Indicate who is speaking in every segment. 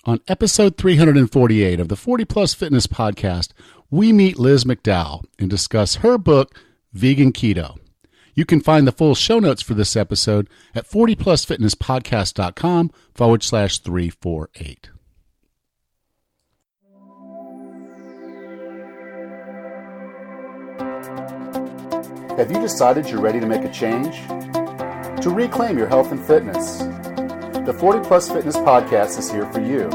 Speaker 1: On episode 348 of the 40 Plus Fitness Podcast, we meet Liz MacDowell and discuss her book, Vegan Keto. You can find the full show notes for this episode at 40plusfitnesspodcast.com/348. Have you decided you're ready to make a change? To reclaim your health and fitness? The 40 Plus Fitness Podcast is here for you.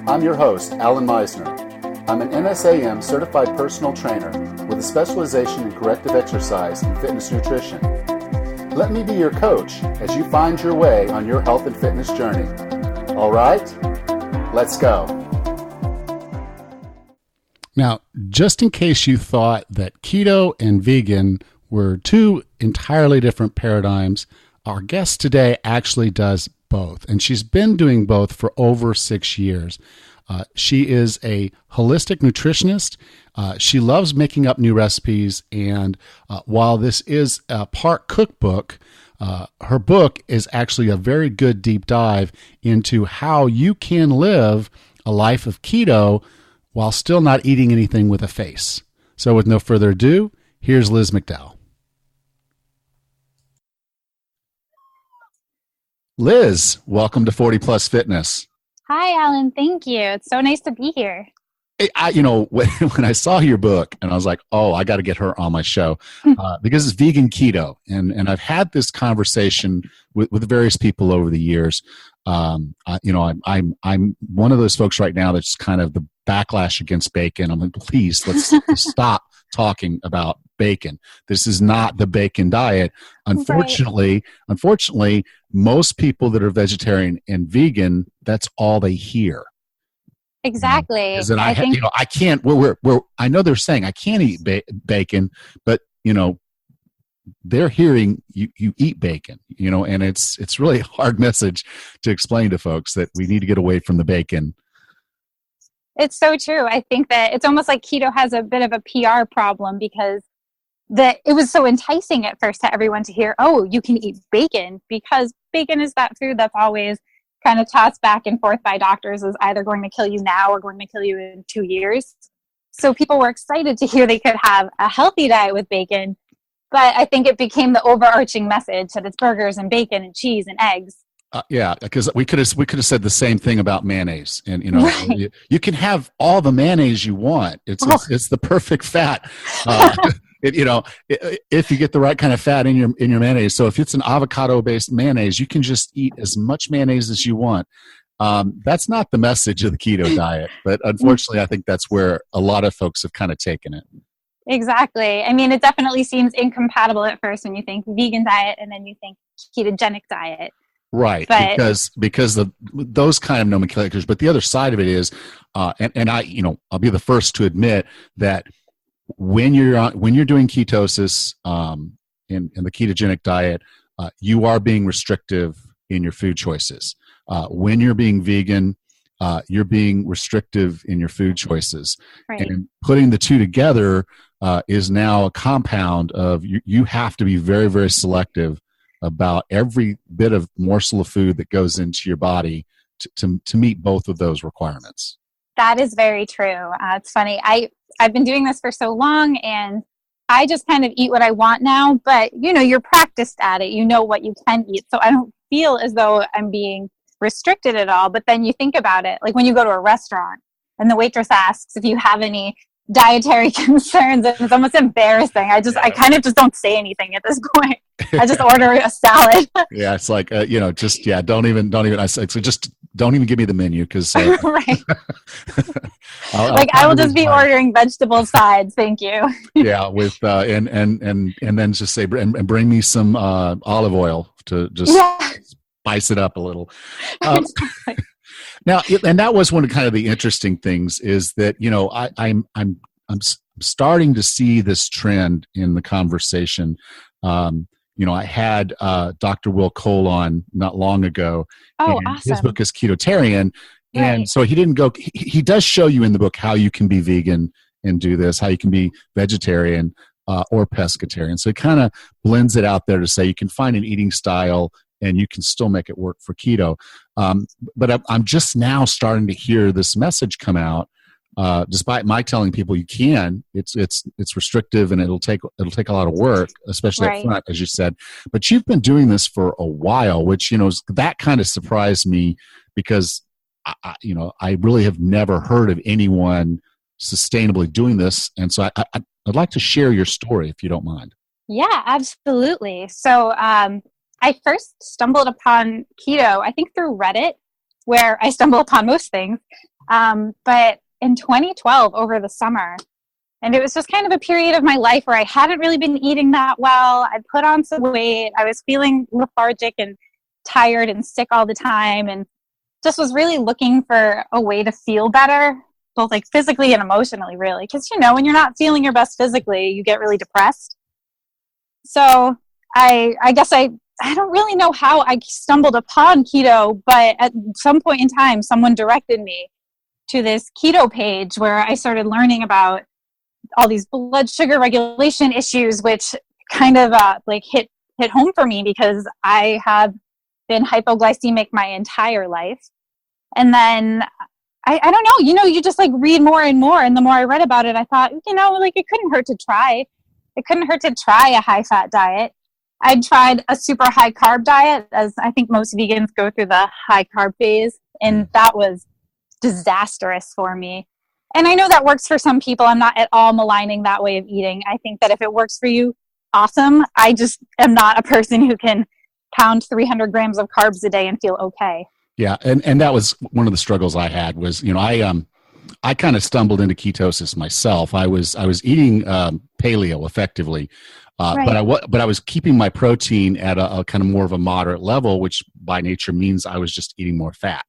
Speaker 1: I'm your host, Alan Meisner. I'm an NSAM certified personal trainer with a specialization in corrective exercise and fitness nutrition. Let me be your coach as you find your way on your health and fitness journey. All right, let's go. Now, just in case you thought that keto and vegan were two entirely different paradigms, our guest today actually does both, and she's been doing both for over 6 years. She is a holistic nutritionist. She loves making up new recipes, and while this is a part cookbook, her book is actually a very good deep dive into how you can live a life of keto while still not eating anything with a face. So with no further ado, here's Liz MacDowell. Liz, welcome to 40 Plus Fitness.
Speaker 2: Hi, Alan. Thank you. It's so nice to be here.
Speaker 1: Hey, when I saw your book, and I was like, oh, I got to get her on my show because it's vegan keto, and I've had this conversation with various people over the years. I'm one of those folks right now that's kind of the backlash against bacon. I'm like, please, let's stop talking about bacon. This is not the bacon diet. Unfortunately, most people that are vegetarian and vegan, that's all they hear.
Speaker 2: Exactly.
Speaker 1: I can't. I know they're saying I can't eat bacon, but they're hearing you eat bacon. And it's really a hard message to explain to folks that we need to get away from the bacon.
Speaker 2: It's so true. I think that it's almost like keto has a bit of a PR problem because it was so enticing at first to everyone to hear, oh, you can eat bacon, because bacon is that food that's always kind of tossed back and forth by doctors as either going to kill you now or going to kill you in 2 years. So people were excited to hear they could have a healthy diet with bacon, but I think it became the overarching message that it's burgers and bacon and cheese and eggs.
Speaker 1: Yeah, because we could have said the same thing about mayonnaise, and
Speaker 2: Right.
Speaker 1: you can have all the mayonnaise you want. It's the perfect fat. If you get the right kind of fat in your mayonnaise. So if it's an avocado based mayonnaise, you can just eat as much mayonnaise as you want. That's not the message of the keto diet, but unfortunately, I think that's where a lot of folks have kind of taken it.
Speaker 2: Exactly. I mean, it definitely seems incompatible at first when you think vegan diet and then you think ketogenic diet.
Speaker 1: Right, because of those kind of nomenclatures. But the other side of it is, and I'll be the first to admit that when you're doing ketosis in the ketogenic diet, you are being restrictive in your food choices. When you're being vegan, you're being restrictive in your food choices.
Speaker 2: Right.
Speaker 1: And putting the two together is now a compound of you have to be very, very selective about every bit of morsel of food that goes into your body to meet both of those requirements.
Speaker 2: That is very true. It's funny. I've been doing this for so long, and I just kind of eat what I want now, but you're practiced at it. You know what you can eat. So I don't feel as though I'm being restricted at all. But then you think about it, like when you go to a restaurant and the waitress asks if you have any dietary concerns, and it's almost embarrassing. I kind of just don't say anything at this point. I just order a salad.
Speaker 1: Yeah, it's like don't even. I say, so just don't even give me the menu because
Speaker 2: right. I will just be ordering vegetable sides. Thank you.
Speaker 1: Yeah, with and then just say and bring me some olive oil to just spice it up a little. Now, and that was one of kind of the interesting things is that I'm starting to see this trend in the conversation. I had Dr. Will Cole on not long ago.
Speaker 2: Oh, awesome.
Speaker 1: His book is Ketotarian.
Speaker 2: Right.
Speaker 1: And so he didn't go, he does show you in the book how you can be vegan and do this, how you can be vegetarian or pescatarian. So it kind of blends it out there to say you can find an eating style and you can still make it work for keto. But I'm just now starting to hear this message come out. Despite my telling people you can, it's restrictive and it'll take a lot of work, especially up front, as you said. But you've been doing this for a while, which that kind of surprised me because I really have never heard of anyone sustainably doing this, and so I'd like to share your story if you don't mind.
Speaker 2: Yeah, absolutely. So I first stumbled upon keto, I think through Reddit, where I stumble upon most things, but in 2012 over the summer. And it was just kind of a period of my life where I hadn't really been eating that well. I'd put on some weight. I was feeling lethargic and tired and sick all the time, and just was really looking for a way to feel better, both like physically and emotionally, really. Because, when you're not feeling your best physically, you get really depressed. So I guess I don't really know how I stumbled upon keto, but at some point in time, someone directed me to this keto page where I started learning about all these blood sugar regulation issues, which kind of hit home for me because I have been hypoglycemic my entire life. And then I don't know, you just read more and more. And the more I read about it, I thought, it couldn't hurt to try. It couldn't hurt to try a high fat diet. I tried a super high carb diet, as I think most vegans go through the high carb phase. And that was disastrous for me. And I know that works for some people. I'm not at all maligning that way of eating. I think that if it works for you, awesome. I just am not a person who can pound 300 grams of carbs a day and feel okay.
Speaker 1: Yeah, and that was one of the struggles I had was, I kind of stumbled into ketosis myself. I was eating paleo effectively, but I was keeping my protein at a kind of more of a moderate level, which by nature means I was just eating more fat.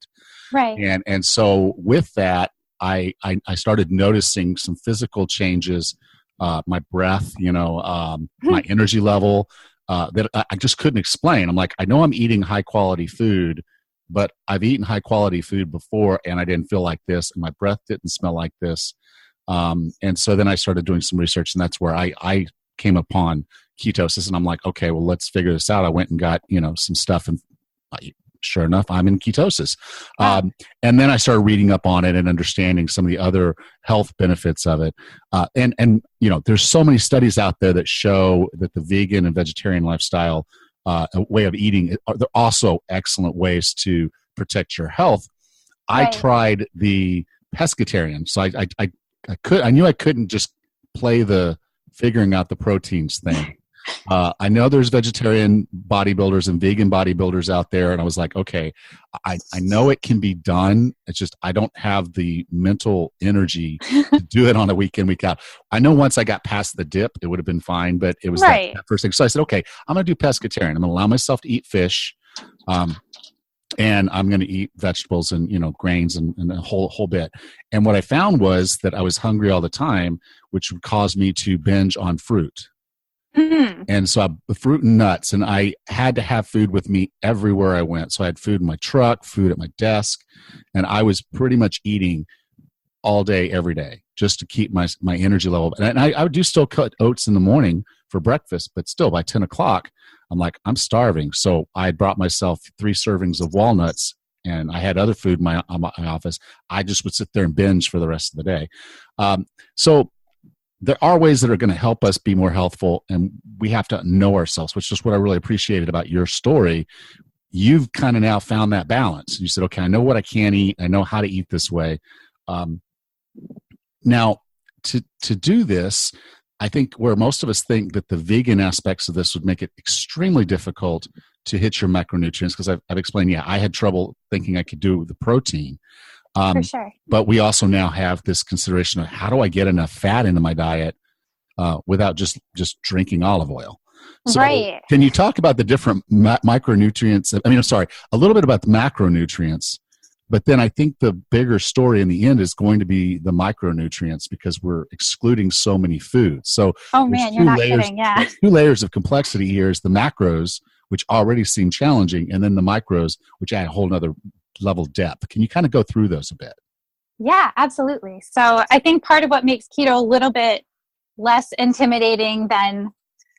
Speaker 2: Right.
Speaker 1: And so with that, I started noticing some physical changes, my breath, my energy level, that I just couldn't explain. I'm like, I know I'm eating high quality food, but I've eaten high quality food before and I didn't feel like this and my breath didn't smell like this. And so then I started doing some research, and that's where I came upon ketosis, and I'm like, okay, well, let's figure this out. I went and got, some stuff, and sure enough, I'm in ketosis. And then I started reading up on it and understanding some of the other health benefits of it. And there's so many studies out there that show that the vegan and vegetarian lifestyle way of eating, they're also excellent ways to protect your health. Right. I tried the pescatarian, so I knew I couldn't just play the figuring out the proteins thing. I know there's vegetarian bodybuilders and vegan bodybuilders out there, and I was like, okay, I know it can be done. It's just I don't have the mental energy to do it on a week in, week out. I know once I got past the dip, it would have been fine, but it was that first thing. So I said, okay, I'm going to do pescatarian. I'm going to allow myself to eat fish, and I'm going to eat vegetables and grains and a whole bit. And what I found was that I was hungry all the time, which would cause me to binge on fruit. Mm-hmm. And so fruit and nuts, and I had to have food with me everywhere I went. So I had food in my truck, food at my desk, and I was pretty much eating all day, every day, just to keep my energy level. And I would still cut oats in the morning for breakfast, but still by 10 o'clock, I'm like, I'm starving. So I had brought myself 3 servings of walnuts, and I had other food in my office. I just would sit there and binge for the rest of the day. So there are ways that are going to help us be more healthful, and we have to know ourselves, which is what I really appreciated about your story. You've kind of now found that balance. You said, okay, I know what I can eat. I know how to eat this way. Now, to do this, I think where most of us think that the vegan aspects of this would make it extremely difficult to hit your macronutrients, because I've explained, I had trouble thinking I could do it with the protein.
Speaker 2: For sure.
Speaker 1: But we also now have this consideration of how do I get enough fat into my diet without just drinking olive oil. So can you talk about the different micronutrients? A little bit about the macronutrients, but then I think the bigger story in the end is going to be the micronutrients, because we're excluding so many foods. So
Speaker 2: you're not kidding. Yeah.
Speaker 1: 2 layers of complexity here is the macros, which already seem challenging, and then the micros, which add a whole nother level of depth. Can you kind of go through those a bit?
Speaker 2: Yeah, absolutely. So I think part of what makes keto a little bit less intimidating than,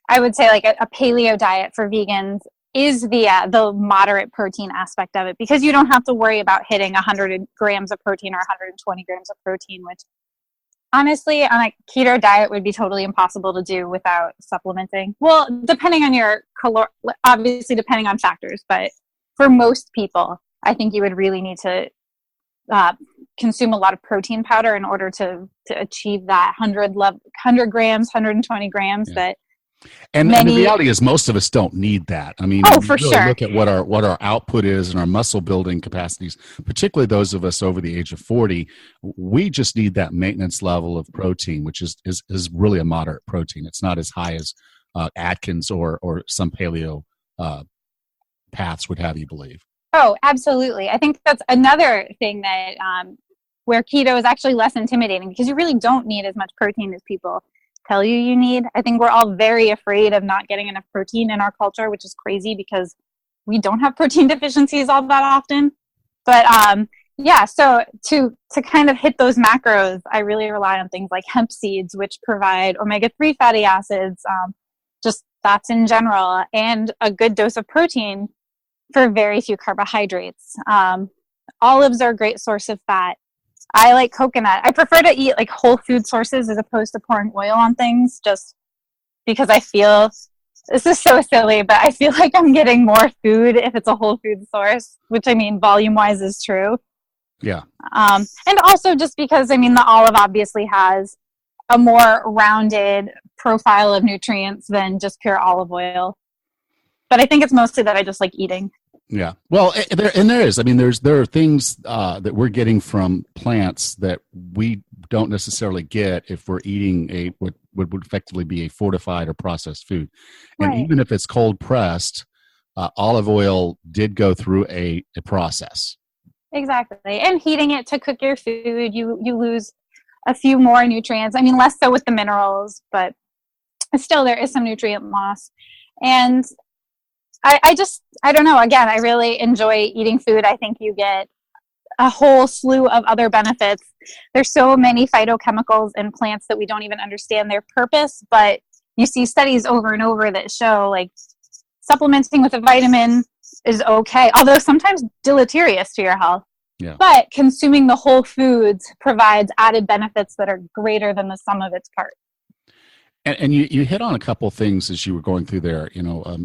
Speaker 2: I would say, like a paleo diet for vegans is the moderate protein aspect of it, because you don't have to worry about hitting 100 grams of protein or 120 grams of protein, which honestly on a keto diet would be totally impossible to do without supplementing. Well, depending on your obviously depending on factors, but for most people, I think you would really need to consume a lot of protein powder in order to achieve that 100 grams, 120 grams that
Speaker 1: and the reality is most of us don't need that. I mean,
Speaker 2: for
Speaker 1: really
Speaker 2: sure.
Speaker 1: Look at what our output is and our muscle building capacities, particularly those of us over the age of 40. We just need that maintenance level of protein, which is really a moderate protein. It's not as high as Atkins or some paleo paths would have you believe.
Speaker 2: Oh, absolutely. I think that's another thing that where keto is actually less intimidating, because you really don't need as much protein as people tell you need. I think we're all very afraid of not getting enough protein in our culture, which is crazy because we don't have protein deficiencies all that often. But so to kind of hit those macros, I really rely on things like hemp seeds, which provide omega-3 fatty acids, just fats in general, and a good dose of protein for very few carbohydrates. Olives are a great source of fat. I like coconut. I prefer to eat like whole food sources as opposed to pouring oil on things, just because I feel, this is so silly, but I feel like I'm getting more food if it's a whole food source, which I mean, volume wise is true.
Speaker 1: Yeah.
Speaker 2: And also just because, I mean, the olive obviously has a more rounded profile of nutrients than just pure olive oil. But I think it's mostly that I just like eating.
Speaker 1: Yeah. Well, there is. I mean, there are things that we're getting from plants that we don't necessarily get if we're eating what would effectively be a fortified or processed food. And
Speaker 2: right.
Speaker 1: Even if it's cold pressed, olive oil did go through a process.
Speaker 2: Exactly. And heating it to cook your food, you lose a few more nutrients. I mean, less so with the minerals, but still there is some nutrient loss. And I don't know. Again, I really enjoy eating food. I think you get a whole slew of other benefits. There's so many phytochemicals in plants that we don't even understand their purpose, but you see studies over and over that show like supplementing with a vitamin is okay, although sometimes deleterious to your health.
Speaker 1: Yeah.
Speaker 2: But consuming the whole foods provides added benefits that are greater than the sum of its parts.
Speaker 1: And you hit on a couple of things as you were going through there. You know,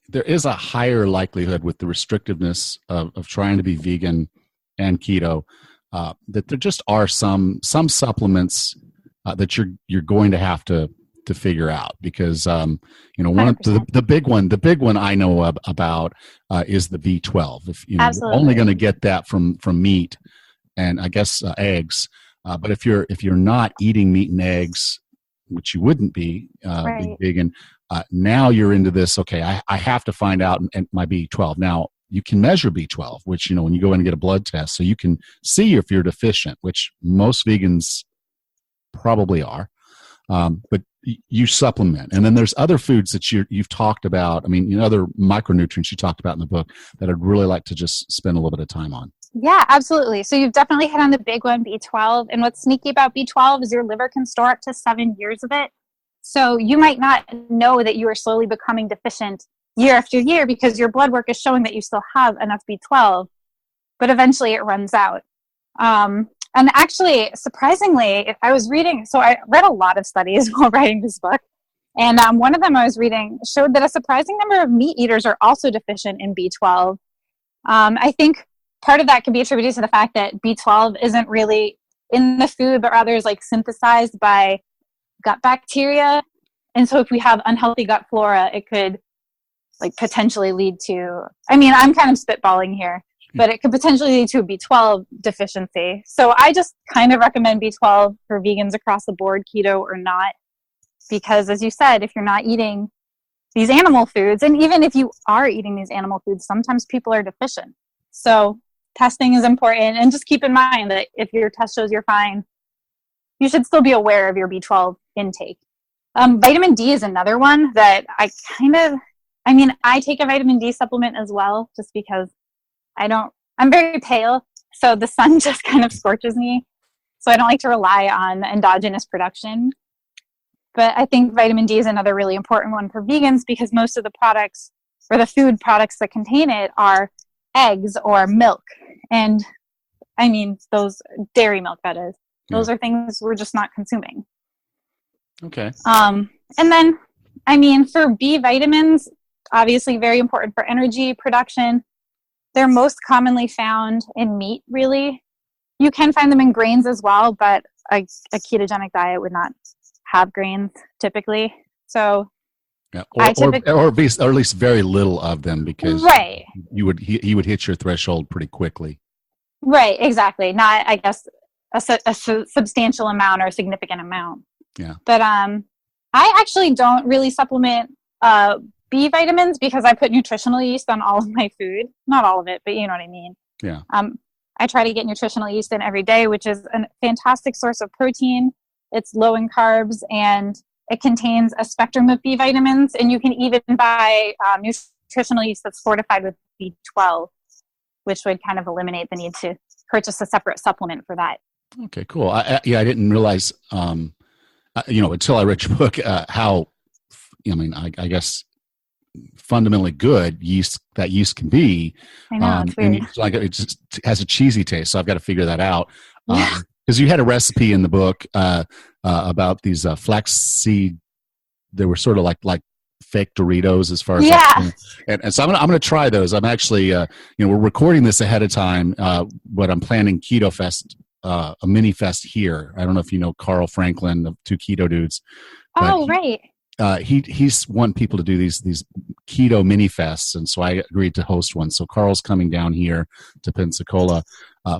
Speaker 1: there is a higher likelihood with the restrictiveness of trying to be vegan and keto that there just are some supplements that you're going to have to figure out, because you know, one of the big one I know about is the B12. If you know, you're only going to get that from meat and I guess eggs, but if you're not eating meat and eggs, which you wouldn't be being vegan, now you're into this. Okay, I have to find out and my B12. Now you can measure B12, which, you know, when you go in and get a blood test, so you can see if you're deficient, which most vegans probably are. But you supplement, and then there's other foods that you've talked about. I mean, you know, other micronutrients you talked about in the book that I'd really like to just spend a little bit of time on.
Speaker 2: Yeah, absolutely. So you've definitely hit on the big one, B12. And what's sneaky about B12 is your liver can store up to 7 years of it. So you might not know that you are slowly becoming deficient year after year because your blood work is showing that you still have enough B12, but eventually it runs out. And actually, surprisingly, I was reading, so I read a lot of studies while writing this book. And one of them I was reading showed that a surprising number of meat eaters are also deficient in B12. I think part of that can be attributed to the fact that B12 isn't really in the food, but rather is like synthesized by gut bacteria. And so if we have unhealthy gut flora, it could like potentially lead to, I mean, I'm kind of spitballing here, but it could potentially lead to a B12 deficiency. So I just kind of recommend B12 for vegans across the board, keto or not, because as you said, if you're not eating these animal foods, and even if you are eating these animal foods, sometimes people are deficient. So testing is important, and just keep in mind that if your test shows you're fine, you should still be aware of your B12 intake. Vitamin D is another one that I take a vitamin D supplement as well, just because I'm very pale, so the sun just kind of scorches me. So I don't like to rely on endogenous production. But I think vitamin D is another really important one for vegans because most of the products or the food products that contain it are eggs or milk. And I mean, those dairy milk, that is. Those are things we're just not consuming.
Speaker 1: Okay.
Speaker 2: And then, I mean, for B vitamins, obviously very important for energy production. They're most commonly found in meat, really. You can find them in grains as well, but a ketogenic diet would not have grains typically. So,
Speaker 1: or at least very little of them, because he would hit your threshold pretty quickly.
Speaker 2: Right, exactly. Not, I guess, a substantial amount or a significant amount.
Speaker 1: Yeah.
Speaker 2: But I actually don't really supplement B vitamins because I put nutritional yeast on all of my food. Not all of it, but you know what I mean.
Speaker 1: Yeah.
Speaker 2: I try to get nutritional yeast in every day, which is a fantastic source of protein. It's low in carbs, and it contains a spectrum of B vitamins. And you can even buy nutritional yeast that's fortified with B12, which would kind of eliminate the need to purchase a separate supplement for that.
Speaker 1: Okay, cool. I didn't realize, until I read your book, how, I guess, fundamentally good yeast can be.
Speaker 2: I know, it's weird.
Speaker 1: It just has a cheesy taste, so I've got to figure that out. Because you had a recipe in the book about these flaxseed. They were sort of like fake Doritos, as far as and so I'm gonna try those. I'm actually we're recording this ahead of time, but I'm planning Keto Fest, a mini fest here. I don't know if you know Carl Franklin, the two keto dudes.
Speaker 2: Right.
Speaker 1: He's wanting people to do these keto mini fests, and so I agreed to host one. So Carl's coming down here to Pensacola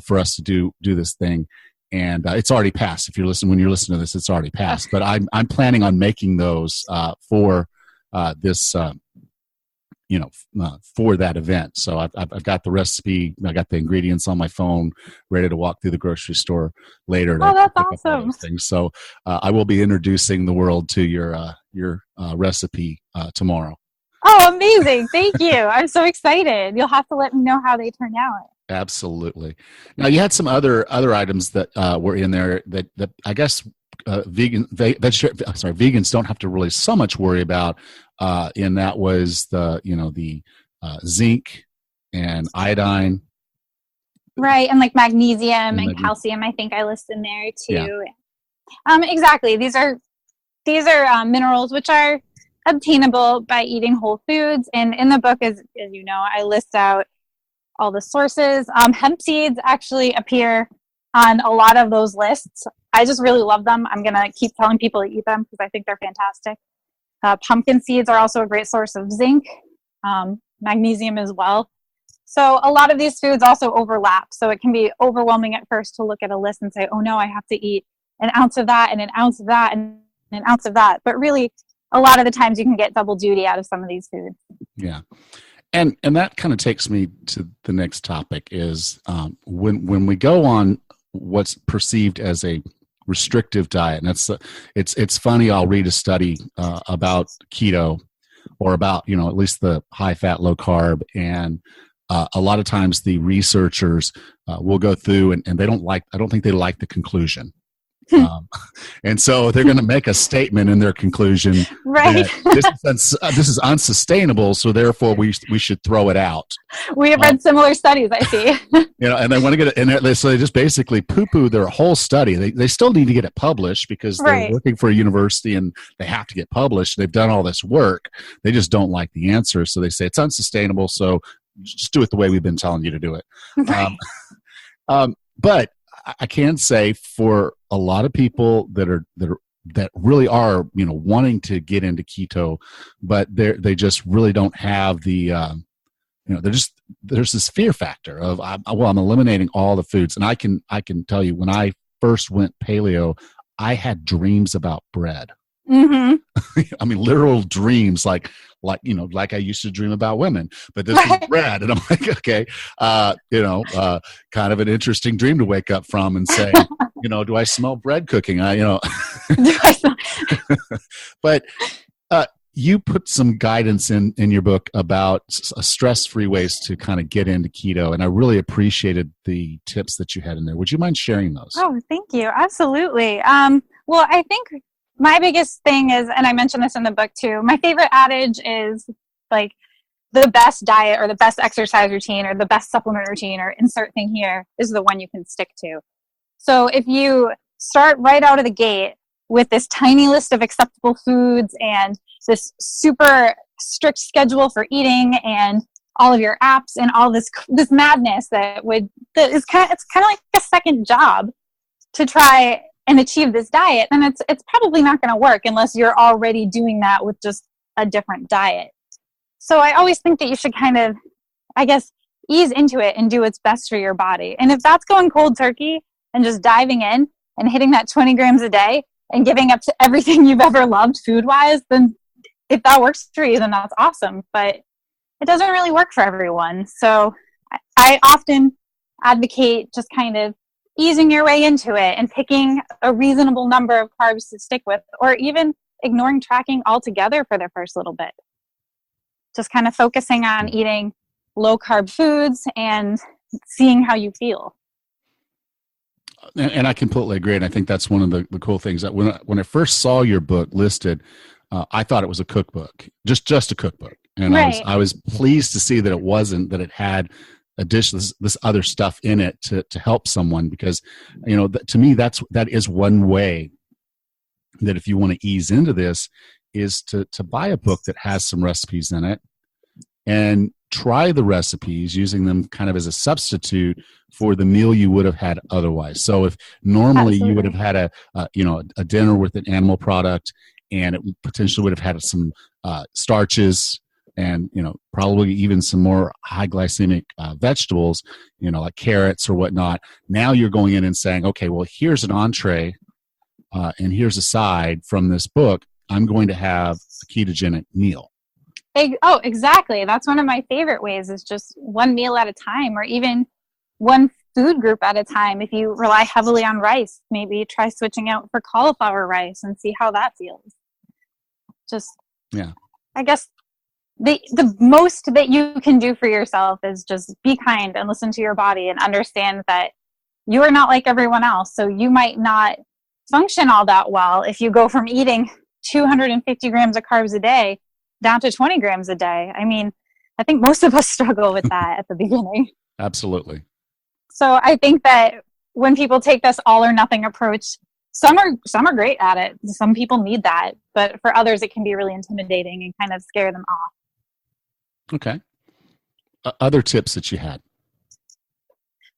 Speaker 1: for us to do this thing, and it's already passed. When you're listening to this, it's already passed. But I'm planning on making those for this for that event. So I've got the recipe, I got the ingredients on my phone, ready to walk through the grocery store later.
Speaker 2: That's awesome.
Speaker 1: So I will be introducing the world to your recipe tomorrow.
Speaker 2: Oh, amazing. Thank you. I'm so excited. You'll have to let me know how they turn out.
Speaker 1: Absolutely. Now, you had some other items that were in there that I guess vegans don't have to really so much worry about. And that was the zinc and iodine.
Speaker 2: Right, and like magnesium and calcium, I think I list in there too. Yeah. Exactly. These are minerals which are obtainable by eating whole foods. And in the book, as you know, I list out all the sources. Hemp seeds actually appear on a lot of those lists. I just really love them. I'm going to keep telling people to eat them because I think they're fantastic. Pumpkin seeds are also a great source of zinc, magnesium as well. So a lot of these foods also overlap. So it can be overwhelming at first to look at a list and say, oh no, I have to eat an ounce of that and an ounce of that and an ounce of that. But really, a lot of the times you can get double duty out of some of these foods. Yeah.
Speaker 1: And that kind of takes me to the next topic is when we go on what's perceived as a restrictive diet. And it's funny. I'll read a study about keto or about, at least the high fat, low carb. And a lot of times the researchers will go through and I don't think they like the conclusion. And so they're going to make a statement in their conclusion,
Speaker 2: right?
Speaker 1: This is unsustainable, so therefore we should throw it out.
Speaker 2: We have read similar studies, I see.
Speaker 1: And they want to get it, so they just basically poo-poo their whole study. They still need to get it published because they're working for a university and they have to get published. They've done all this work. They just don't like the answer, so they say it's unsustainable. So just do it the way we've been telling you to do it.
Speaker 2: Right.
Speaker 1: But I can say for a lot of people that really are wanting to get into keto, but they just really don't have the there's this fear factor of I'm eliminating all the foods, and I can tell you when I first went paleo, I had dreams about bread.
Speaker 2: Mm-hmm.
Speaker 1: I mean, literal dreams, like I used to dream about women, but this is bread, and I'm like, okay, kind of an interesting dream to wake up from and say, do I smell bread cooking? But you put some guidance in your book about stress-free ways to kind of get into keto, and I really appreciated the tips that you had in there. Would you mind sharing those?
Speaker 2: Oh, thank you. Absolutely. Well, I think my biggest thing is, and I mentioned this in the book too, my favorite adage is like, the best diet or the best exercise routine or the best supplement routine or insert thing here is the one you can stick to. So if you start right out of the gate with this tiny list of acceptable foods and this super strict schedule for eating and all of your apps and all this madness it's kind of like a second job to try and achieve this diet, then it's probably not going to work unless you're already doing that with just a different diet. So I always think that you should kind of, I guess, ease into it and do what's best for your body. And if that's going cold turkey and just diving in and hitting that 20 grams a day and giving up to everything you've ever loved food-wise, then if that works for you, then that's awesome. But it doesn't really work for everyone. So I often advocate just kind of easing your way into it and picking a reasonable number of carbs to stick with, or even ignoring tracking altogether for the first little bit. Just kind of focusing on eating low carb foods and seeing how you feel.
Speaker 1: And I completely agree. And I think that's one of the cool things that when I first saw your book listed, I thought it was a cookbook, just a cookbook. And
Speaker 2: right.
Speaker 1: I was pleased to see that it wasn't, that it had this other stuff in it to help someone, because, to me, that is one way that if you want to ease into this is to buy a book that has some recipes in it and try the recipes using them kind of as a substitute for the meal you would have had otherwise. So if normally
Speaker 2: Absolutely.
Speaker 1: you would have had a dinner with an animal product, and it potentially would have had some starches and, probably even some more high glycemic vegetables, like carrots or whatnot. Now you're going in and saying, okay, well, here's an entree and here's a side from this book. I'm going to have a ketogenic meal.
Speaker 2: Oh, exactly. That's one of my favorite ways, is just one meal at a time, or even one food group at a time. If you rely heavily on rice, maybe try switching out for cauliflower rice and see how that feels. I guess the most that you can do for yourself is just be kind and listen to your body and understand that you are not like everyone else. So you might not function all that well if you go from eating 250 grams of carbs a day down to 20 grams a day. I mean, I think most of us struggle with that at the beginning.
Speaker 1: Absolutely.
Speaker 2: So I think that when people take this all or nothing approach, some are great at it. Some people need that, but for others, it can be really intimidating and kind of scare them off.
Speaker 1: Okay. Other tips that you had?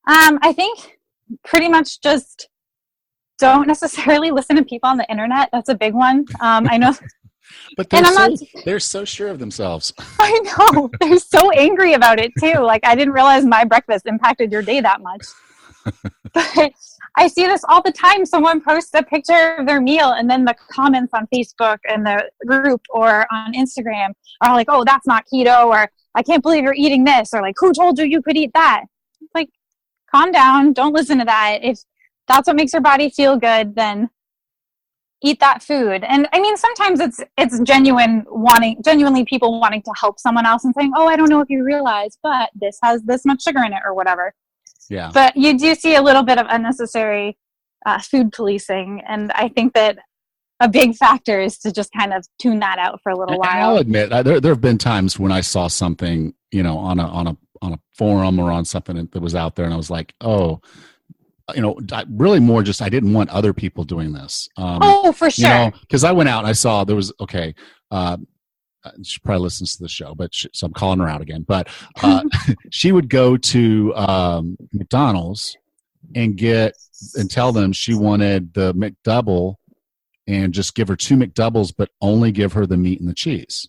Speaker 2: I think pretty much just don't necessarily listen to people on the internet. That's a big one. I know.
Speaker 1: But they're so sure of themselves.
Speaker 2: I know. They're so angry about it too. Like, I didn't realize my breakfast impacted your day that much. But I see this all the time. Someone posts a picture of their meal, and then the comments on Facebook and the group or on Instagram are like, oh, that's not keto, or I can't believe you're eating this, or like, who told you could eat that? It's like, calm down. Don't listen to that. If that's what makes your body feel good, then eat that food. And I mean, sometimes it's genuinely people wanting to help someone else and saying, oh, I don't know if you realize, but this has this much sugar in it or whatever.
Speaker 1: Yeah.
Speaker 2: But you do see a little bit of unnecessary food policing. And I think that a big factor is to just kind of tune that out for a little while.
Speaker 1: I'll admit, there have been times when I saw something, on a forum or on something that was out there, and I was like, oh, really more just I didn't want other people doing this.
Speaker 2: For sure.
Speaker 1: Because I went out and I saw there was, she probably listens to the show, so I'm calling her out again. But she would go to McDonald's and tell them she wanted the McDouble and just give her 2 McDoubles, but only give her the meat and the cheese.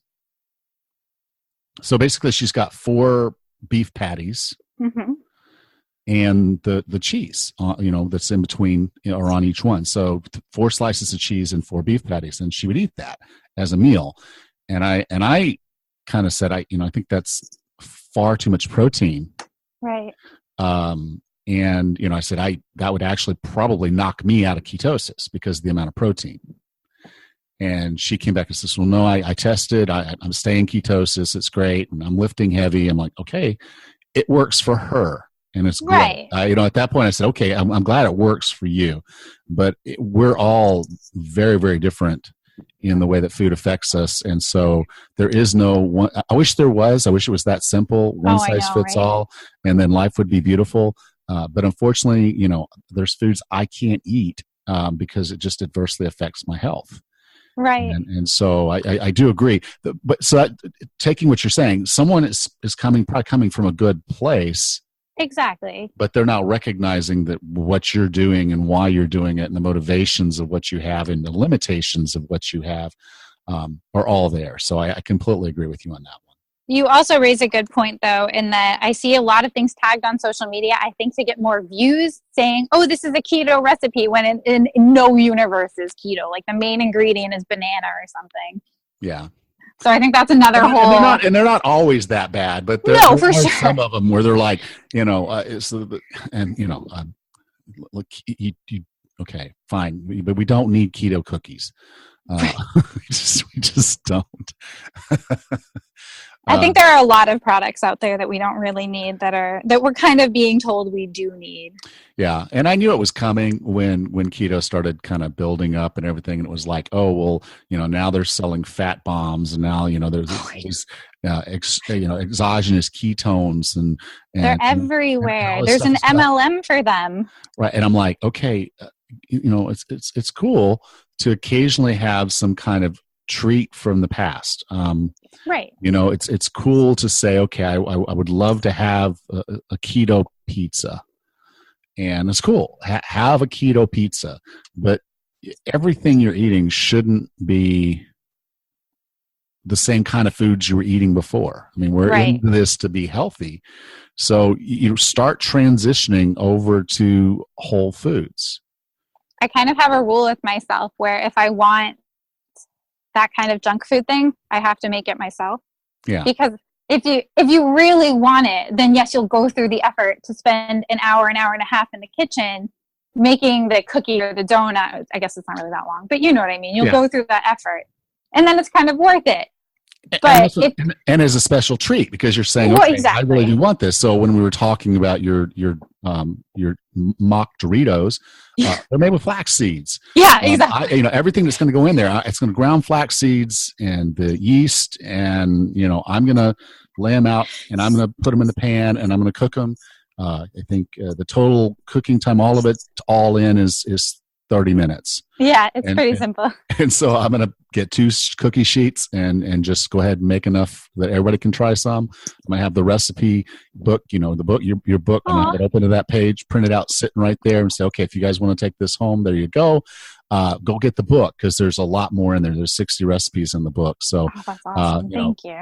Speaker 1: So basically she's got 4 beef patties. Mm-hmm. And the cheese, that's in between, or on each one. So 4 slices of cheese and 4 beef patties, and she would eat that as a meal. And I kind of said, I think that's far too much protein.
Speaker 2: Right.
Speaker 1: And I said that would actually probably knock me out of ketosis because of the amount of protein. And she came back and says, well, no, I tested. I'm staying ketosis. It's great, and I'm lifting heavy. I'm like, okay, it works for her. And it's great.
Speaker 2: Right.
Speaker 1: At that point I said, okay, I'm glad it works for you, but we're all very, very different in the way that food affects us. And so there is no one. I wish there was. I wish it was that simple. One
Speaker 2: Oh, I
Speaker 1: size
Speaker 2: know,
Speaker 1: fits
Speaker 2: right?
Speaker 1: all, and then life would be beautiful. But unfortunately, there's foods I can't eat because it just adversely affects my health.
Speaker 2: Right.
Speaker 1: And so I do agree. But so that, taking what you're saying, someone is probably coming from a good place,
Speaker 2: Exactly.
Speaker 1: but they're not recognizing that what you're doing and why you're doing it and the motivations of what you have and the limitations of what you have are all there. So I completely agree with you on that one.
Speaker 2: You also raise a good point, though, in that I see a lot of things tagged on social media, I think, to get more views saying, oh, this is a keto recipe, when in no universe is keto. Like the main ingredient is banana or something.
Speaker 1: Yeah.
Speaker 2: So I think that's another
Speaker 1: And
Speaker 2: whole...
Speaker 1: they're not always that bad, but
Speaker 2: No,
Speaker 1: there
Speaker 2: for
Speaker 1: are
Speaker 2: sure.
Speaker 1: some of them where they're like, look, okay, fine, but we don't need keto cookies. We just don't.
Speaker 2: I think there are a lot of products out there that we don't really need that we're kind of being told we do need.
Speaker 1: Yeah, and I knew it was coming when keto started kind of building up and everything, and it was like, oh well, now they're selling fat bombs, and now there's these exogenous ketones, and
Speaker 2: they're everywhere. And there's an MLM for them,
Speaker 1: right? And I'm like, okay, it's cool to occasionally have some kind of treat from the past.
Speaker 2: Right.
Speaker 1: It's cool to say, okay, I would love to have a keto pizza, and it's cool. Have a keto pizza, but everything you're eating shouldn't be the same kind of foods you were eating before. I mean, we're into this to be healthy. So you start transitioning over to whole foods.
Speaker 2: I kind of have a rule with myself where if I want that kind of junk food thing, I have to make it myself.
Speaker 1: Yeah.
Speaker 2: Because if you really want it, then yes, you'll go through the effort to spend an hour and a half in the kitchen making the cookie or the donut. I guess it's not really that long, but you know what I mean. You'll go through that effort, and then it's kind of worth it. But
Speaker 1: and as a special treat, because you're saying, okay, I really do want this. So when we were talking about your mock Doritos, they're made with flax seeds.
Speaker 2: Yeah, exactly.
Speaker 1: Everything that's going to go in there, it's going to ground flax seeds and the yeast, and I'm going to lay them out, and I'm going to put them in the pan, and I'm going to cook them. I think the total cooking time, all of it, all in is 30 minutes.
Speaker 2: Yeah, it's pretty simple.
Speaker 1: And so I'm going to get 2 cookie sheets and just go ahead and make enough that everybody can try some. I'm going to have the recipe book, the book, your book. I'm going to open to that page, print it out, sitting right there, and say, okay, if you guys want to take this home, there you go. Go get the book, because there's a lot more in there. There's 60 recipes in the book. So
Speaker 2: that's awesome. Thank you.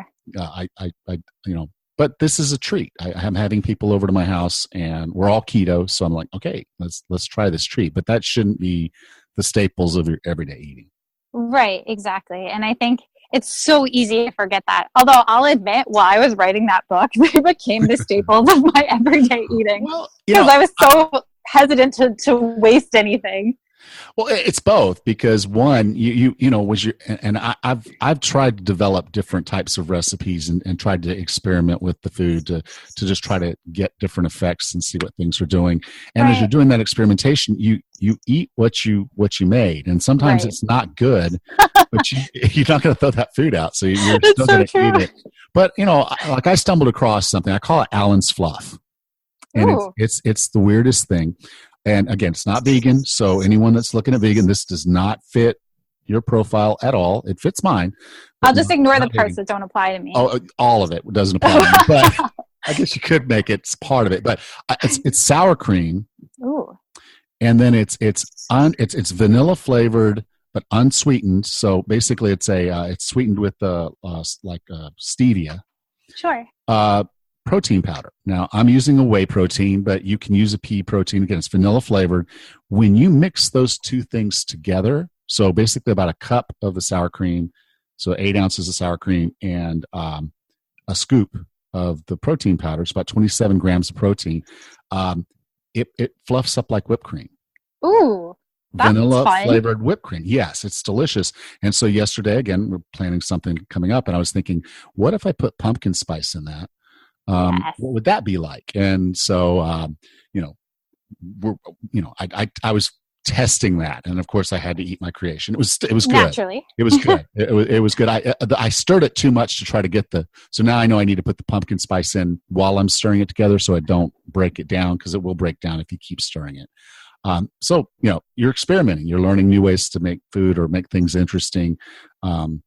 Speaker 1: But this is a treat. I'm having people over to my house, and we're all keto. So I'm like, okay, let's try this treat. But that shouldn't be the staples of your everyday eating.
Speaker 2: Right, exactly. And I think it's so easy to forget that. Although I'll admit, while I was writing that book, they became the staples of my everyday eating. Because I was so hesitant to waste anything.
Speaker 1: Well, it's both, because one, I've tried to develop different types of recipes and tried to experiment with the food to just try to get different effects and see what things are doing. And as you're doing that experimentation, you eat what you made, and sometimes it's not good, but you're not going to throw that food out, so you're still going to eat it. But like I stumbled across something. I call it Allen's fluff, and it's the weirdest thing. And again, it's not vegan, so anyone that's looking at vegan, this does not fit your profile at all. It fits mine.
Speaker 2: I'll just ignore the parts that don't apply to me.
Speaker 1: Oh, all of it doesn't apply to me. But I guess you could make it part of it. But it's sour cream.
Speaker 2: Ooh.
Speaker 1: And then it's vanilla flavored but unsweetened. So basically, it's sweetened with stevia.
Speaker 2: Sure.
Speaker 1: Protein powder. Now, I'm using a whey protein, but you can use a pea protein. Again, it's vanilla flavored. When you mix those two things together, so basically about a cup of the sour cream, so 8 ounces of sour cream, and a scoop of the protein powder, it's about 27 grams of protein, it fluffs up like whipped cream.
Speaker 2: Ooh.
Speaker 1: Vanilla flavored whipped cream. Yes, it's delicious. And so yesterday, again, we're planning something coming up, and I was thinking, what if I put pumpkin spice in that? What would that be like? And so, I was testing that. And of course I had to eat my creation. It was good.
Speaker 2: Naturally.
Speaker 1: It was good. It was good. I stirred it too much to try to get so now I know I need to put the pumpkin spice in while I'm stirring it together so I don't break it down, because it will break down if you keep stirring it. So, you're experimenting, you're learning new ways to make food or make things interesting. And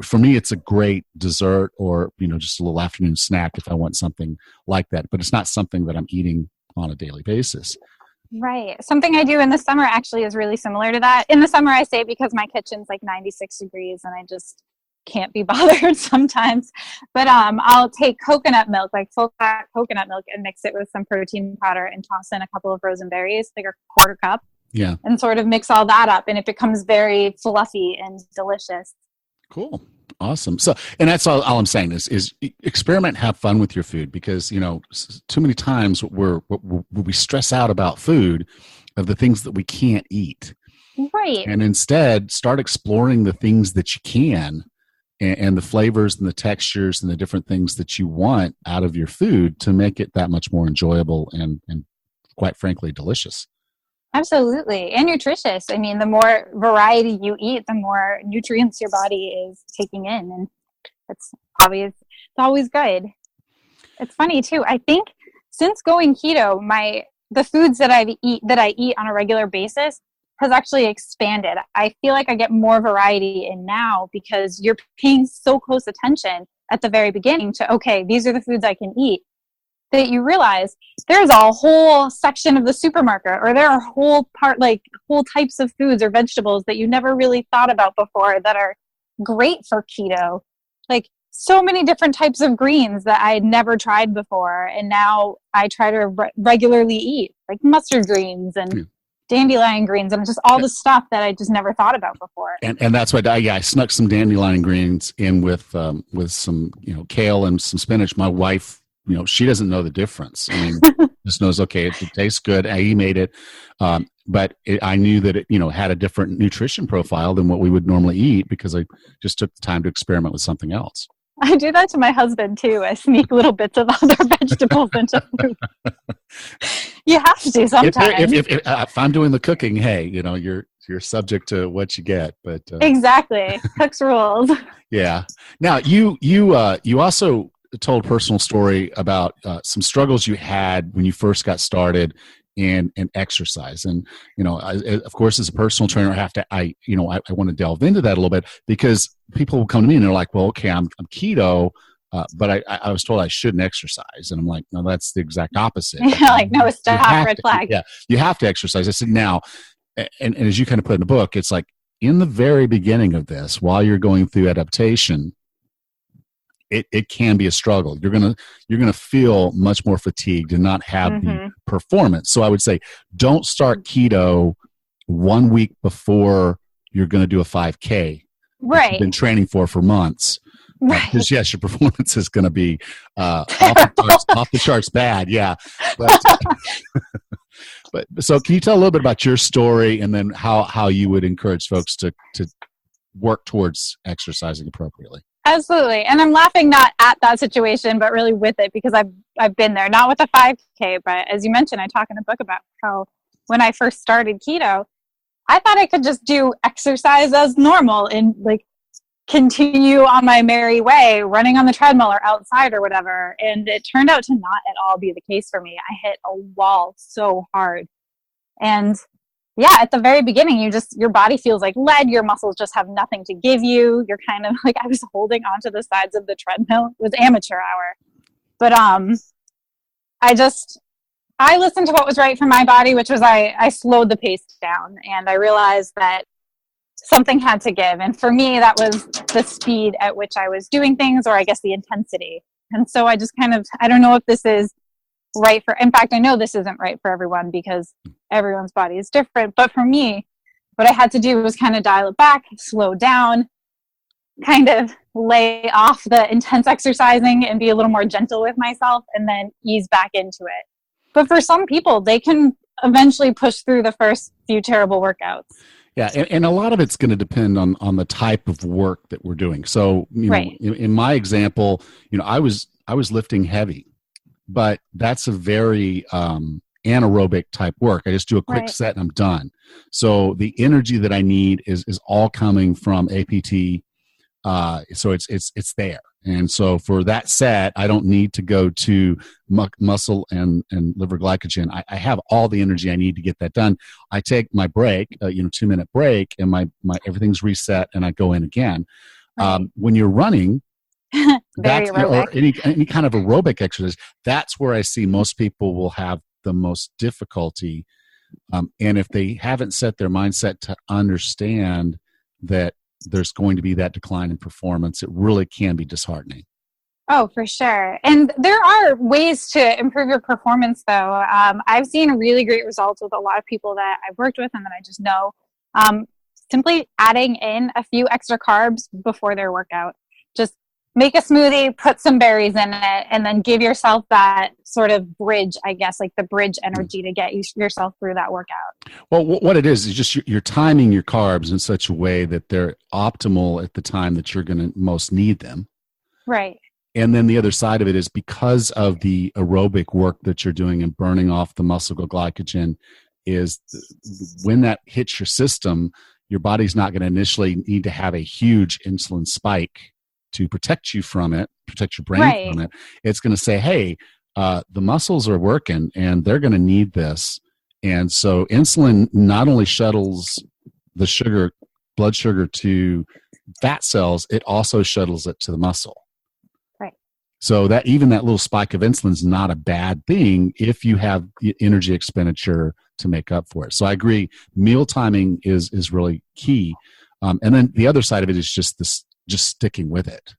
Speaker 1: for me, it's a great dessert or, just a little afternoon snack if I want something like that. But it's not something that I'm eating on a daily basis.
Speaker 2: Right. Something I do in the summer actually is really similar to that. In the summer, I say because my kitchen's like 96 degrees and I just can't be bothered sometimes. But I'll take coconut milk, like full fat coconut milk, and mix it with some protein powder and toss in a couple of frozen berries, like a quarter cup.
Speaker 1: Yeah.
Speaker 2: And sort of mix all that up, and it becomes very fluffy and delicious.
Speaker 1: Cool. Awesome. So, and that's all I'm saying is experiment, have fun with your food, because, too many times we stress out about food of the things that we can't eat.
Speaker 2: Right.
Speaker 1: And instead start exploring the things that you can and the flavors and the textures and the different things that you want out of your food to make it that much more enjoyable and quite frankly, delicious.
Speaker 2: Absolutely. And nutritious. I mean, the more variety you eat, the more nutrients your body is taking in. And it's always good. It's funny too. I think since going keto, the foods that I eat on a regular basis has actually expanded. I feel like I get more variety in now because you're paying so close attention at the very beginning to, okay, these are the foods I can eat, that you realize there's a whole section of the supermarket, or there are whole types of foods or vegetables that you never really thought about before that are great for keto. Like so many different types of greens that I had never tried before. And now I try to regularly eat, like mustard greens and dandelion greens and just all the stuff that I just never thought about before.
Speaker 1: And that's why I snuck some dandelion greens in with some, kale and some spinach. My wife, she doesn't know the difference. I mean, just knows, okay, it tastes good. I made it. But I knew that it, had a different nutrition profile than what we would normally eat because I just took the time to experiment with something else.
Speaker 2: I do that to my husband too. I sneak little bits of other vegetables into food. You have to sometimes.
Speaker 1: If I'm doing the cooking, hey, you're subject to what you get. But
Speaker 2: exactly, cook's rules.
Speaker 1: Yeah. Now you also told a personal story about some struggles you had when you first got started in exercise, and of course, as a personal trainer, I want to delve into that a little bit because people will come to me and they're like, "Well, okay, I'm keto, but I was told I shouldn't exercise," and I'm like, "No, that's the exact opposite."
Speaker 2: Yeah, like no, stop, red flag.
Speaker 1: Yeah, you have to exercise. I said now, and as you kind of put in the book, it's like in the very beginning of this, while you're going through adaptation, it can be a struggle. You're gonna feel much more fatigued and not have the performance. So I would say don't start keto 1 week before you're going to do a 5K.
Speaker 2: Right.
Speaker 1: You've been training for months.
Speaker 2: Right.
Speaker 1: Because yes, your performance is going to be off the charts bad. Yeah. But so can you tell a little bit about your story and then how you would encourage folks to work towards exercising appropriately?
Speaker 2: Absolutely. And I'm laughing not at that situation, but really with it because I've been there, not with a 5K, but as you mentioned, I talk in the book about how when I first started keto, I thought I could just do exercise as normal and like continue on my merry way, running on the treadmill or outside or whatever. And it turned out to not at all be the case for me. I hit a wall so hard. And yeah, at the very beginning, your body feels like lead. Your muscles just have nothing to give you. You're kind of like, I was holding onto the sides of the treadmill. It was amateur hour. But I listened to what was right for my body, which was I slowed the pace down. And I realized that something had to give. And for me, that was the speed at which I was doing things, or I guess the intensity. And so I just I don't know if this is right in fact, I know this isn't right for everyone because everyone's body is different. But for me, what I had to do was kind of dial it back, slow down, kind of lay off the intense exercising and be a little more gentle with myself and then ease back into it. But for some people, they can eventually push through the first few terrible workouts.
Speaker 1: Yeah, and a lot of it's going to depend on the type of work that we're doing. So,
Speaker 2: right.
Speaker 1: In my example, I was lifting heavy. But that's a very anaerobic type work. I just do a quick set and I'm done. So the energy that I need is all coming from APT. So it's there. And so for that set, I don't need to go to muscle and liver glycogen. I have all the energy I need to get that done. I take my break, 2-minute break, and my everything's reset, and I go in again. When you're running,
Speaker 2: Very
Speaker 1: or
Speaker 2: aerobic.
Speaker 1: any kind of aerobic exercise, that's where I see most people will have the most difficulty. And if they haven't set their mindset to understand that there's going to be that decline in performance, it really can be disheartening.
Speaker 2: Oh, for sure. And there are ways to improve your performance, though. I've seen really great results with a lot of people that I've worked with and that I just know. Simply adding in a few extra carbs before their workout. Just make a smoothie, put some berries in it, and then give yourself that sort of bridge, I guess, like the bridge energy to get yourself through that workout.
Speaker 1: Well, what it is just you're timing your carbs in such a way that they're optimal at the time that you're going to most need them.
Speaker 2: Right.
Speaker 1: And then the other side of it is because of the aerobic work that you're doing and burning off the muscle glycogen, is when that hits your system, your body's not going to initially need to have a huge insulin spike to protect you from it, protect your brain from it. It's going to say, hey, the muscles are working and they're going to need this. And so insulin not only shuttles the blood sugar to fat cells, it also shuttles it to the muscle.
Speaker 2: Right.
Speaker 1: So that even that little spike of insulin is not a bad thing if you have the energy expenditure to make up for it. So I agree, meal timing is really key. And then the other side of it is just sticking with it.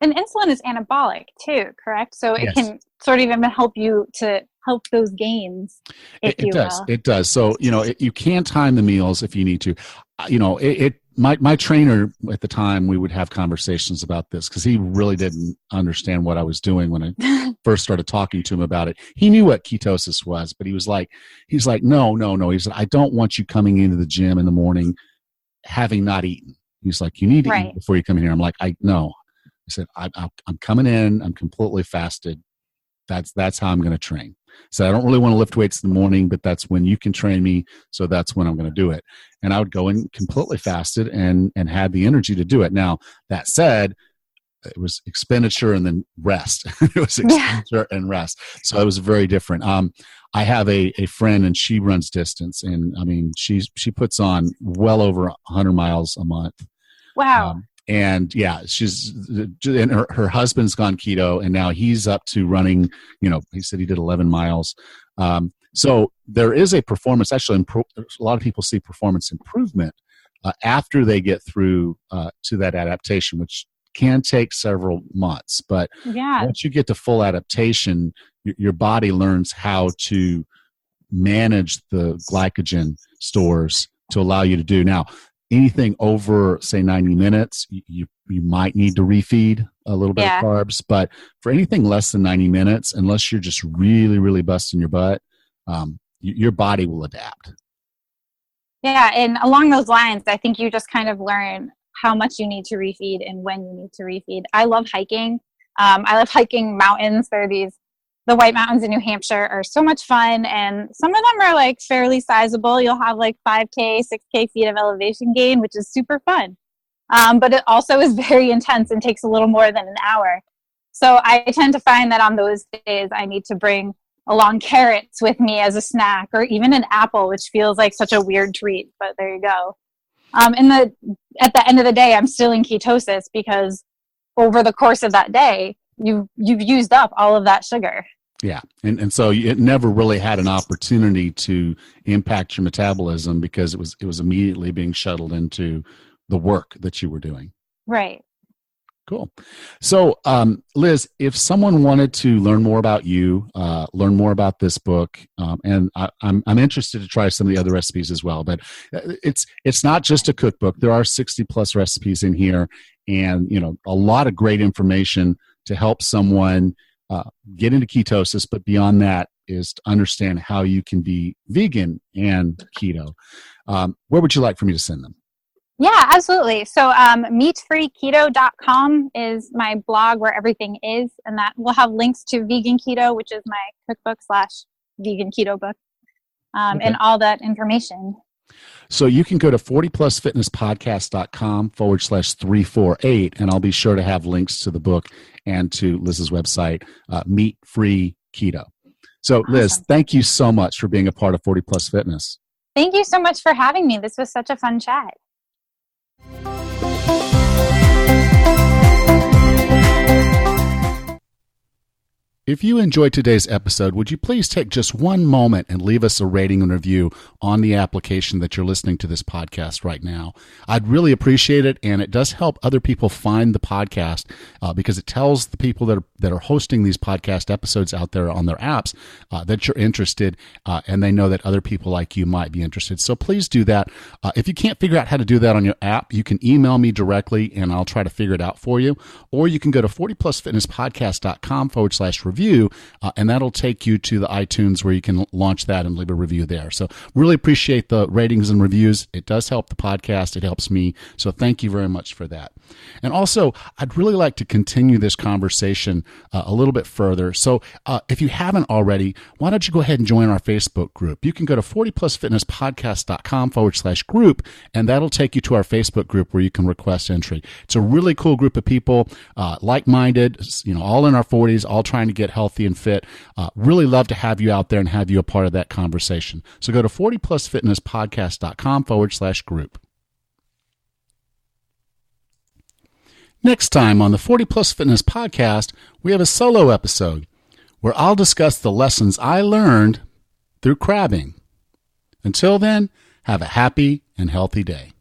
Speaker 2: And insulin is anabolic too, correct? So it can sort of even help you to help those gains, if you will.
Speaker 1: It does. So, you can time the meals if you need to. My trainer at the time, we would have conversations about this because he really didn't understand what I was doing when I first started talking to him about it. He knew what ketosis was, but he's like, no. He said, I don't want you coming into the gym in the morning having not eaten. He's like, you need to eat before you come in here. I'm like, no. I said, I'm coming in. I'm completely fasted. That's how I'm going to train. So I don't really want to lift weights in the morning, but that's when you can train me. So that's when I'm going to do it. And I would go in completely fasted and had the energy to do it. Now, that said, it was expenditure and then rest. It was expenditure and rest. So it was very different. I have a friend and she runs distance, and I mean, she puts on well over 100 miles a month.
Speaker 2: Wow.
Speaker 1: And her husband's gone keto, and now he's up to running, he said he did 11 miles. So there is a performance, actually, a lot of people see performance improvement after they get through to that adaptation, which can take several months. But once you get to full adaptation, your body learns how to manage the glycogen stores to allow you to do. Now, anything over, say, 90 minutes, you might need to refeed a little bit of carbs. But for anything less than 90 minutes, unless you're just really, really busting your butt, your body will adapt.
Speaker 2: Yeah, and along those lines, I think you just kind of learn how much you need to refeed and when you need to refeed. I love hiking. I love hiking mountains. The White Mountains in New Hampshire are so much fun, and some of them are like fairly sizable. You'll have like 5K, 6K feet of elevation gain, which is super fun. But it also is very intense and takes a little more than an hour. So I tend to find that on those days, I need to bring along carrots with me as a snack, or even an apple, which feels like such a weird treat, but there you go. At the end of the day, I'm still in ketosis because over the course of that day, you've used up all of that sugar.
Speaker 1: Yeah. And so it never really had an opportunity to impact your metabolism because it was immediately being shuttled into the work that you were doing.
Speaker 2: Right.
Speaker 1: Cool. So, Liz, if someone wanted to learn more about you, learn more about this book, and I'm interested to try some of the other recipes as well, but it's not just a cookbook. There are 60 plus recipes in here, and a lot of great information to help someone get into ketosis. But beyond that is to understand how you can be vegan and keto. Where would you like for me to send them?
Speaker 2: Yeah, absolutely. So meatfreeketo.com is my blog where everything is, and that will have links to vegan keto, which is my cookbook vegan keto book, and all that information.
Speaker 1: So you can go to 40plusfitnesspodcast.com/348, and I'll be sure to have links to the book and to Liz's website, Meat Free Keto. So Liz, thank you so much for being a part of 40 Plus Fitness.
Speaker 2: Thank you so much for having me. This was such a fun chat.
Speaker 1: If you enjoyed today's episode, would you please take just one moment and leave us a rating and review on the application that you're listening to this podcast right now? I'd really appreciate it, and it does help other people find the podcast because it tells the people that are hosting these podcast episodes out there on their apps that you're interested, and they know that other people like you might be interested. So please do that. If you can't figure out how to do that on your app, you can email me directly, and I'll try to figure it out for you. Or you can go to 40plusfitnesspodcast.com/review, and that'll take you to the iTunes where you can launch that and leave a review there. So really appreciate the ratings and reviews. It does help the podcast. It helps me. So thank you very much for that. And also, I'd really like to continue this conversation a little bit further. So if you haven't already, why don't you go ahead and join our Facebook group? You can go to 40plusfitnesspodcast.com/group, and that'll take you to our Facebook group where you can request entry. It's a really cool group of people, like-minded, all in our 40s, all trying to get healthy and fit. Really love to have you out there and have you a part of that conversation. So go to 40plusfitnesspodcast.com/group. Next time on the 40 Plus Fitness Podcast, we have a solo episode where I'll discuss the lessons I learned through crabbing. Until then, have a happy and healthy day.